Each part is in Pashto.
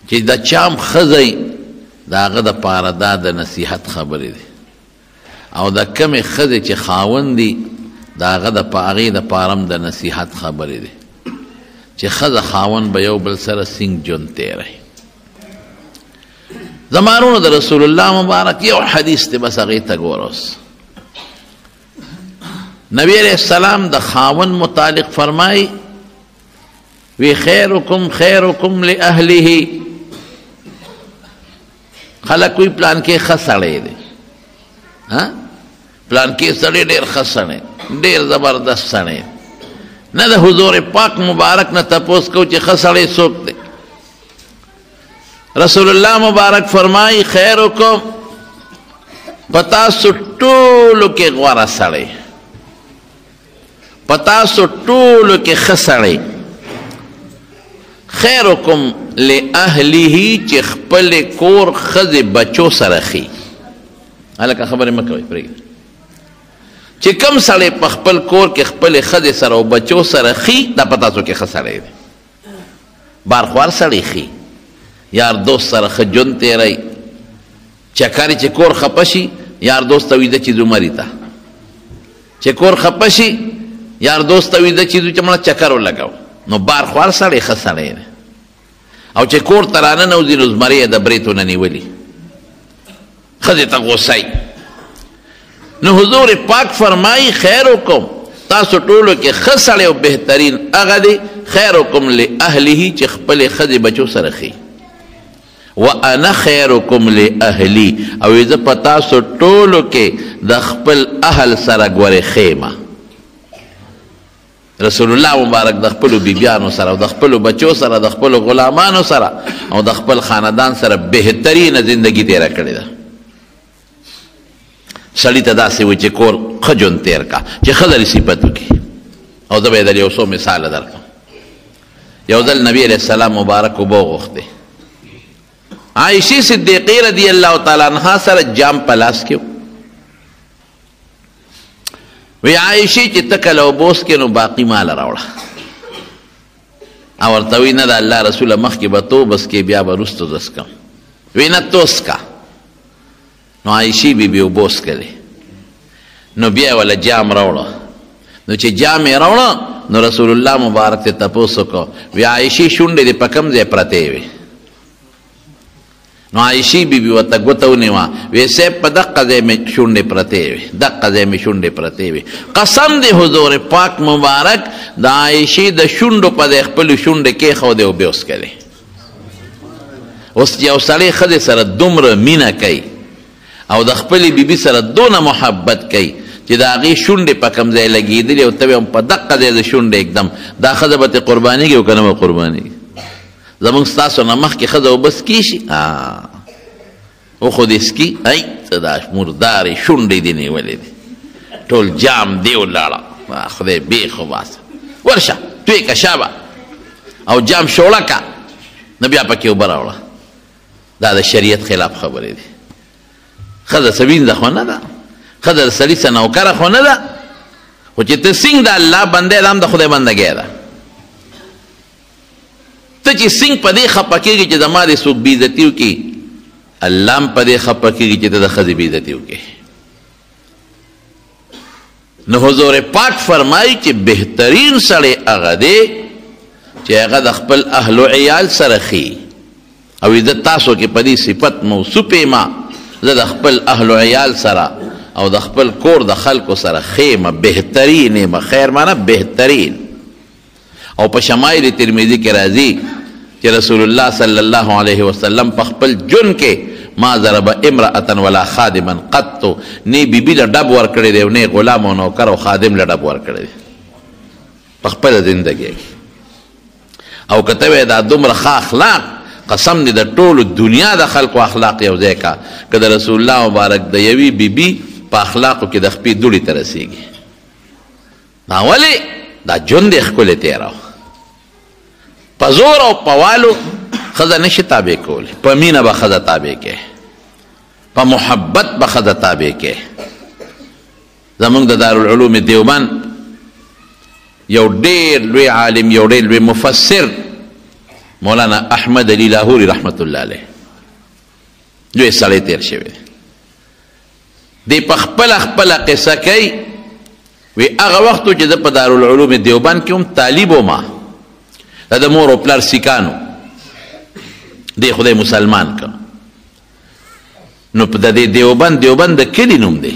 چې د چام ښځی د هغه دپاره دا د نصیحت خبرې دي او د کمې ښځې چې خاوند دي د هغه هغې دپاره هم د نصیحت خبرې دي چې ښځه خاوند به یو بل سره سینګ ژوند تېروي زمانونو د رسول الله مبارک یو حدیث دی بس هغې ته ګوره اوس نبی علیہ السلام د خاوند متعلق فرمایي وی خیرکم خیرکم لأهله خلق وی پلان کې ښه سړی دی پلان کې سړی ډېر ښه سړی ډېر زبردست سړی نه د حضور پاک مبارک نه تپوس کو چې ښه سړی څوک دی رسول الله مبارک فرمایي خیرکم په تاسو ټولو کې غوره سړی په تاسو ټولو کې ښه سړی خیرکم لأهله چې خپل کور ښځې بچو سره ښي هلکه خبرې مه کوئ پرېږدئ چې کم سړی په خپل کور کې خپلې ښځې سره او بچو سره ښي دا په تاسو کې ښه سړی دی بارخوار سړی ښي یار دوست سره ښه ژوند تېروي چکرې چې کور خفه شي یار دوست ته ویده چیزو مري ته چې کور خفه شي یار دوست ته ویده چیزو چې مړه چکر ولګو نو بارخوار سړی ښه سړی دی او چې کور ته راننوځي نو زمرۍ یې د برېتو نه نیولي ښځې ته غوسه نو حضور پاک فرمایي خیرکم تاسو ټولو کې ښه سړی او بهترین هغه دی خیرکم لأهله چې خپلې ښځې بچو سره ښي وانا خیرکم لأهلی او زه په تاسو ټولو کې د خپل اهل سره ګورې ښیمه رسول الله مبارک د خپلو بیبیانو سره او د خپلو بچو سره د خپلو غلامانو سره او د خپل خاندان سره بهترینه زندگی تیره کړې ده سړي ته داسې وي چې کور ښه ژوند تېر کا چې ښه درې صفت وکړي او زه به یې در یو څو مثاله درکړم یو ځل نبي علیه السلام مبارک اوبه وغوښتې عایشې صدیقې رضی الله تعالی عنها سره جام په لاس کې وی عایشې چې ته کله اوبه وڅکې نو باقي ماله راوړه او ورته وی نه د الله رسوله مخکې به تو وڅکې بیا به وروسته زه څکم وی نه تو څکه نو عایشې بیبي اوبه وڅکلې نو بیا یې وله جام راوړه نو چې جام یې راوړه نو رسول الله مبارک ته تپوس وکړو وی عایشې شونډې دې په کوم ځای پرتې وې نو عایشې بیبي ورته ګوته ونیوه وی صاحب په دقه ځای مې شونډې پرتې وې دقه ځای مې شونډې پرتې وې قسم دی حضور پاک مبارک د عایشې د شونډو په ځای خپلې شونډې کېښودې اوبې وڅکلې اوس یو سړی ښځې سره دومره مینه کوي او د خپلې بیبي سره دونه محبت کوي چې د هغې شونډې په کوم ځای لګېدلې او ته به هم په دقه ځای د شونډې اکدم دا ښځه به ترې قربانېږي او که نه به قربانېږي زمونږ ستاسو نه مخکې ښځه اوبه څکي شي او خو دې څکي ای څه دا مردارې شونډې دې نیولې دي ټول جام دې ولاړه خدای بیخ وباسه ورشه توی که شابه او جام شوړه که نه بیا پکې اوبه راوړه دا د شریعت خلاف خبرې دي ښځه څه وینځه خو نه ده ښځه د سړي څه نوکره خو نه ده خو چې ته سینګ د الله بنده دا هم د خدای بندګۍ ده ته چې سینګ په دې خفه کېږي چې زما دې څوک بېعزتي وکړي الله هم په دې خفه کېږي چې ته د ښځې بېعزتي وکړې نو حضور پاک فرمایي چې بهترین سړی هغه دی چې هغه د خپل اهل و عیال سره ښي او زه تاسو کې په دې صفت موصوف یم زه د خپل اهل و عیال سره او د خپل کور د خلکو سره ښیمه بهترین یم خیر معنی بهترین او په شمایل ترمذی کې راځي چې رسول الله صلی الله علیه وسلم په خپل جون کې ما ضرب امرأة ولا خادما قط نه بیبي له ډب ورکړی دی نه غلام او نوکر او خادم له ډب ورکړی دی په خپله زندګۍ او که ته وایې دا دومره ښه اخلاق قسم دی د ټولو دنیا د خلکو اخلاق یو ځای کا که د رسول الله مبارک د یوې بیبي په اخلاقو کې د خپې دوړې ته رسېږي دا ولې دا ژوند یې ښکلی تېره په زور او په والو ښځه نشي تابع کولی په مینه به ښځه تابع کې په محبت به ښځه تابع کې زمونږ د دارالعلوم دیوبند یو ډېر لوی عالم یو ډېر لوی مفسر مولانا احمد علی لاہوری رحمت الله علیه جو سړی تیر شوی دی په خپل قصه کوي وی هغه وخت چې د په دارالعلوم دیوبند کې هم طالب وما د مور او پلار سیکانو دی خدای مسلمان کا نو په د دیوبند د کلی نوم دی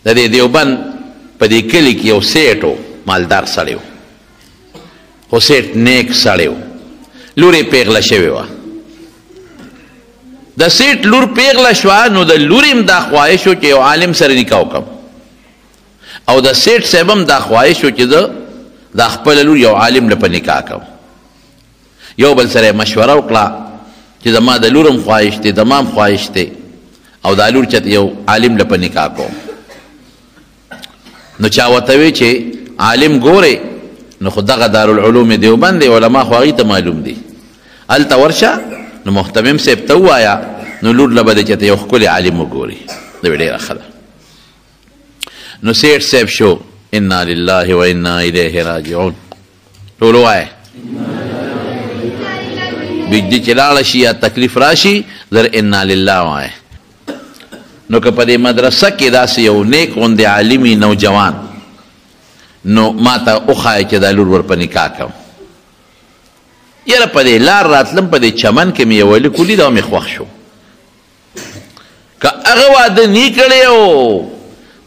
د دیوبند په دې کلی کې یو سیټو مالدار سړی و خو سیټ نیک سړی و لور یې پیغله شوې وه د سیټ لور پیغله شوه نو د لور هم دا خواهش و چې یو عالم سره نکاح وکړم او د سیټ صاحب هم دا خواهش و چې دا خپله لور یو عالم له په نکاح کړم یو بل سره مشوره وکړه چې زما د لور هم خواهش دی زما هم خواهش دی او دا لور چې یو عالم له په نکاح کوم نو چا ورته وی چې عالم ګورې نو خو دغه دارالعلوم دیوبند دی علما خو هغې ته معلوم دي هلته ورشه نو محتمم صاحب ته ووایه نو لور له به دی چې ته یو ښکلی عالم وګوري دا ډېره ښه ده نو سیټ صاحب شو انا لله و انا الیه راجعون ټول ووایه بجلی چې لاړه شي یا تکلیف راشي زر انا لله وایه نو که په دې مدرسه کې داسې یو نیک غوندې عالمي نوجوان نو ما ته وښایه چې دا لور ور په نکاح کوم یاره په دې لار راتلم په دې چمن کې مې یو لیک ولید او مې خوښ شو که هغه واده نی کړی او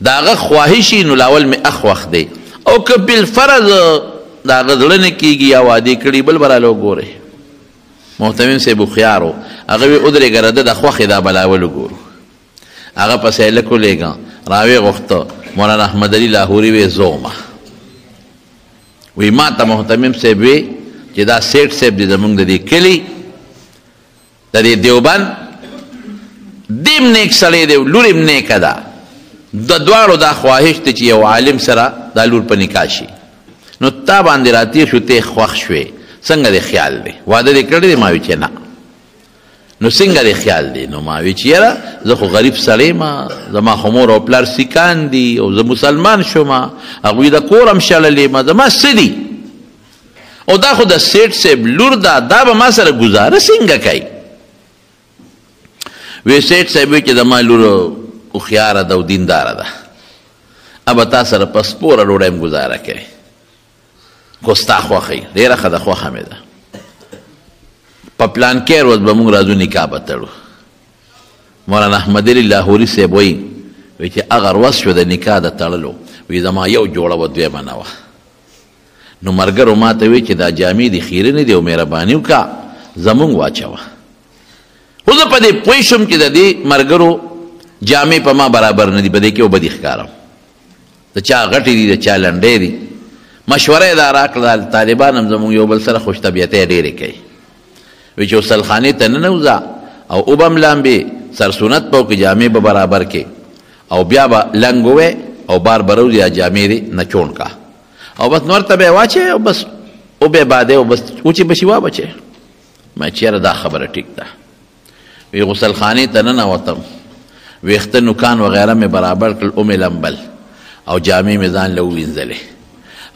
د هغه خواهش نو لاول مې اخوښ دی او که بالفرض د هغه زړه نه کېږي یا واده کړي بل به راله وګورئ محتمم صاحب هوښیار و هغه وی ودرېږه راده د خوښې دا به لاول وګورو هغه پسې هلک ولېږه راویې غوښته مولانا احمد علي لاهوري وی زومه وی ما ته محتمم صاحب وی چې دا سیټ صاحب دی زمونږ د دې کلي د دې دیوبند دیم نیک سړی دی لور هم نیکه ده د دواړو دا خواهش دی چې یو عالم سره دا لور په نکاح شي نو تا باندې راتېر شو ته خوښ شوې څنګه دی خیال دی واده دې کړی دی ما وی چې نه نو څنګه دی خیال دی نو ما وی چې یاره زه خو غریب سړی ما زما خو مور او پلار سیکان دي او زه مسلمان شوم هغوی د کور هم شړلې ما زما څه دي او دا خو د سیټ صاحب لور ده دا به ما سره ګزاره څنګه کوي وی سیټ صاحب وی چې زما لور هوښیاره ده او دینداره ده ابه تا سره په سپوره ډوډۍ هم ګزاره کوي خو ستا خوښه یې ډېره ښه ده خوښه مې ده په پلان کې ورځ به موږ راځو نکاح به تړو مولانا احمد علي لاهوري صاحب وایي چې هغه ورځ شوه د نکاح د تړلو وی زما یو جوړه به دویمه نه وه نو ملګرو ما ته وی چې دا جامې دي خیرې نه دي او مهرباني وکړه زمونږ واچوه خو زه په دې پوه شوم چې د دې ملګرو جامې په ما برابر نه دي په دې کې وبدي ښکارم د چا غټې دي د چا لنډې دي مشوره یې دا راکړه طالبان هم زمونږ یو بل سره خوش طبیعتۍ ډېرې کوي وی چې غسلخانې ته ننوځه او اوبه هم لامبې سرسونت به وکړي جامې به برابر کې او بیا به لنګ ووې او بار به روځي دا جامې دې نه چوڼ کا او بس نور ته به یې واچې او بس اوبې بادې او بس وچې بشي وابچې ما چې یاره دا خبره ټیک ده وی غسلخانې ته ننوتم ویښته نوکان وغیره مې برابر کړل او مې لمبل او جامې مې ځان له ووینځلې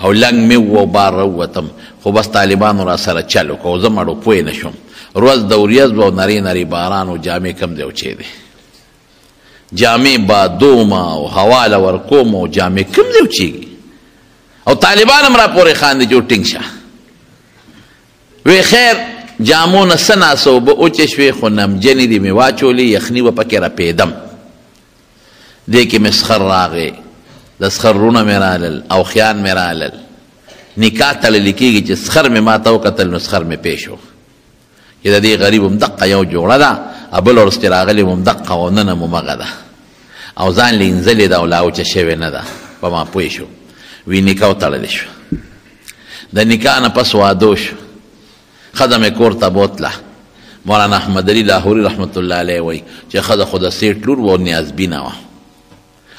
او لنګ مې و بار راووتم خو بس طالبانو را سره چل وکړه او زه مړو پوه نه شوم ورځ د وریځ به او نرۍ نرۍ باران او جامې کم دی او چی دی جامې بادوم او هوا له ورکوم او جامې کم دی او چیږي او طالبان هم را پورې خاندي جو ټینګ شه وی خیر جامو نه څه ناسه اوبه اوچې شوې خو نمجنې دي مې واچولې یخني به پکې رپېدم دې کې مې سخر راغی د سخرونه مې رالل او خیان مې رالل نکاح تړلی کېږي چې سخر مې ما ته وکتل نو سخر مې پېښ و چې د دې غریب همدقه یو جوړه ده او بل ورځ چې راغلې م همدقه و نن م همغه ده او ځان لینځلې ده او لا وچه شوې نه ده په ما پوه شو وی نکاح وتړلی شو د نکاح نه پس واده شو ښځه مې کور ته بوتله مولانا احمد علي لاهوري رحمت الله علیه وایي چې ښځه خو د سیټ لور و نیازبینه وه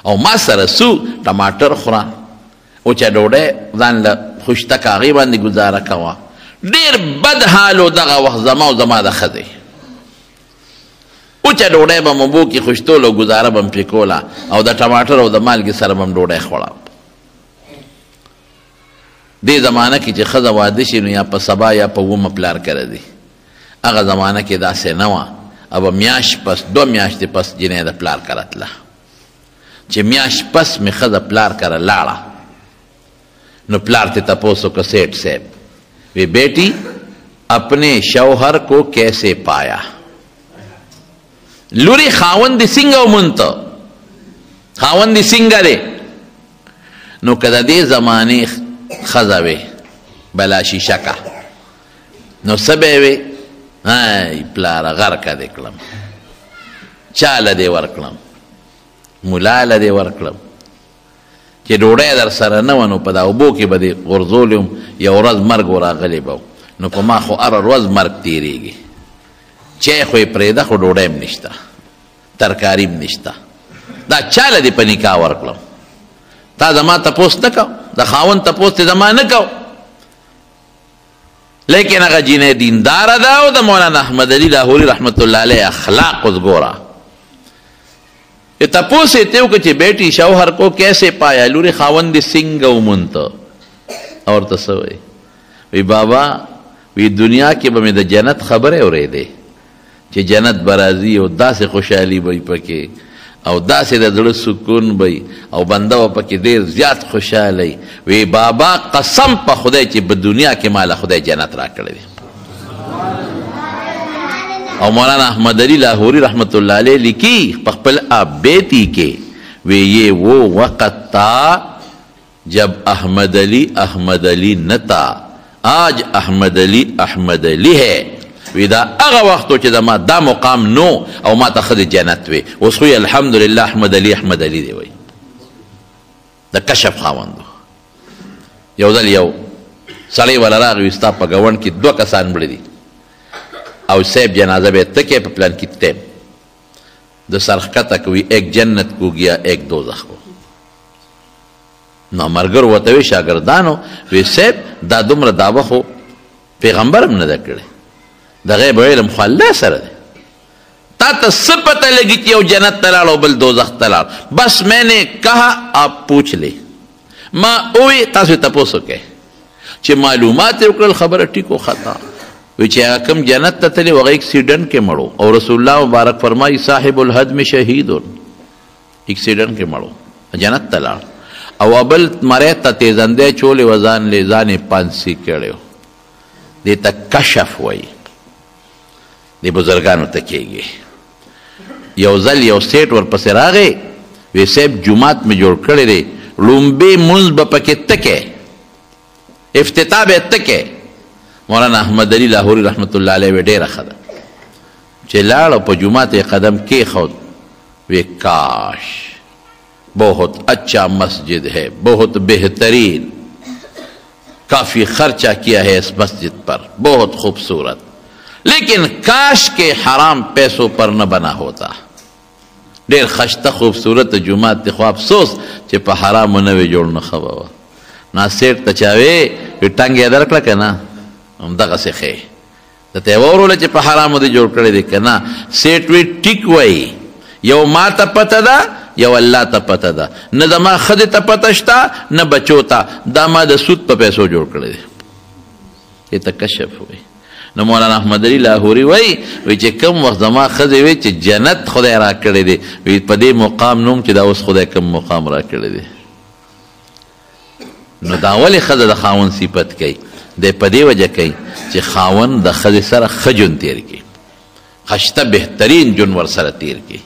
او ما سره سو ټماټر خوره اوچه ډوډۍ ځان له خوشته کاغۍ باندې ګزاره کوه ډېر بد حال و دغه وخت زما او زما د ښځې اوچه ډوډۍ به م اوبو کې خوشتول او ګزاره به م پرې کوله او د ټماټر او د مالګې سره به م ډوډۍ خوړه دې زمانه کې چې ښځه واده شي نو یا په سبا یا په اومه پلار کره دی. هغه زمانه کې داسې نه وه. او میاشت پس 2 میاشتې پس جنۍ د پلار کره تله. چې میاشت پس مې ښځه پلار کره لاړه نو پلار ته تپوس وکړه سیټ صاحب وی بیٹی اپنے شوہر کو کیسے پایا؟ لوری خاوند څنګه ومونته؟ خاوند څنګه دی؟ نو که د دې زمانې ښځه وې بلا شیشکه نو څه به وې؟ ای پلاره غرقه دې کړم، چاله دې ورکړم، ملاله دې ورکړم، چې ډوډۍ در سره نه وه نو په دا اوبو کې به دې غورځولی وم، یو ورځ مرګ وراغلی به نو په ما خو هره ورځ مرګ تېرېږي، چای خو یې پرېږده خو ډوډۍ هم نشته، ترکاري هم نشته، دا چاله دې په نکاح ورکړم؟ تا زما تپوس نه کو، د خاوند تپوس دې زما نه کو. لیکن هغه جینۍ دینداره ده او د مولانا احمد علي لاهوري رحمت الله علیه اخلاق اوس ګوره. تپوس یې ته وکړه چې بیٹی شوهر کو کیسے پایا؟ لورې خاوند دې څنګه ومونته؟ او ورته څه وایي؟ وی بابا وی دنیا کې به مې د جنت خبرې اورېدې چې جنت به راځي او داسې خوشحالي به وي پکې او داسې د زړه سکون به او بنده به پکې ډېر زیات خوشحاله وي. بابا قسم په خدای چې په دنیا کې ماله خدای جنت راکړی دی. او مولانا احمد علی لاہوری رحمت اللہ علیہ لکھی په خپل بیتی کې وی یہ وہ وقت تھا جب احمد علی نہ تھا، آج احمد علی ہے. وی دا هغه وختو چې زما دا مقام نو او ما ته ښځې جنت وی، اوس خو یې الحمدلله احمد علی دی وی. د کشف خاوند یو ځل یو سړی ولا راغی وی ستا په ګاونډ کې 2 کسان مړه دي او صاحب جنازه به تکې په پلان کې ټیم د سرخکته کوي، ایک جنت کو گیا ایک دوزخ کو. نو مرګر وته وی شاګردانو وی صاحب دا دومره دعوه خو پیغمبر هم نه ده کړی، د غیب علم خو الله سره دی. تا ته څه پته لګي چې یو جنت ته لاړ او بل دوزخ ته لاړ؟ بس میں نے کہا آپ پوچھ لے. ما اوی تاسو تپوس وکړئ چې معلومات یې وکړل خبره ټیک و خطا. وی چې هغه کوم جنت ته تللی هغه اکسیډنټ کې مړو او رسول الله مبارک فرمایي صاحب الهدم شهید، اکسیډنټ کې مړو جنت ته لاړ. او بل مړی ته تیزندی چولې و ځان لې ځان یې پانسي کړی و. دې ته کشف وایي، دې بزرګانو ته کېږي. یو ځل یو سیټ ورپسې راغی وی صاحب جومات مې جوړ کړی دی، لومبې مونځ به پکې تکې، افتتاح به تکې. مولانا احمد علی لاہوری رحمت اللہ علیہ وی ډېره ښه ده چې لاړ او په جومات یې قدم کېښود وی کاش بہت اچھا مسجد ہے، بہت بہترین، کافی خرچہ کیا ہے اس مسجد پر، بہت خوبصورت، لیکن کاش کے حرام پیسوں پر نہ بنا ہوتا. ډېر خشته خوبصورت جومات دی خو افسوس چې په حرامو نه وی جوړ نه ښه به وه. نا سیټ ته چا وی ټنګ یې درکړه که نه؟ همدغسې ښې درته یې واوروله چې په حرامو دې جوړ کړی دی که نه؟ سیټ وی ټیک وایي، یو ما ته پته ده یو الله ته پته ده، نه زما ښځې ته پته شته نه بچو ته، دا ما د سود په پیسو جوړ کړی دی. دې ته کشف وایي. نو مولانا احمد علی لاہوری وی چې کم وخت زما ښځې وی چې جنت خدای را کړی دی، وی په دې مقام نوم چې دا اوس خدای کم مقام را کړی دی. نو دا ولې ښځه د خاوند صفت کوي؟ دی په دې وجه کوي چې خاوند د ښځې سره ښه ژوند تېر کړي، خشته بهترین ژوند ورسره تېر کړي.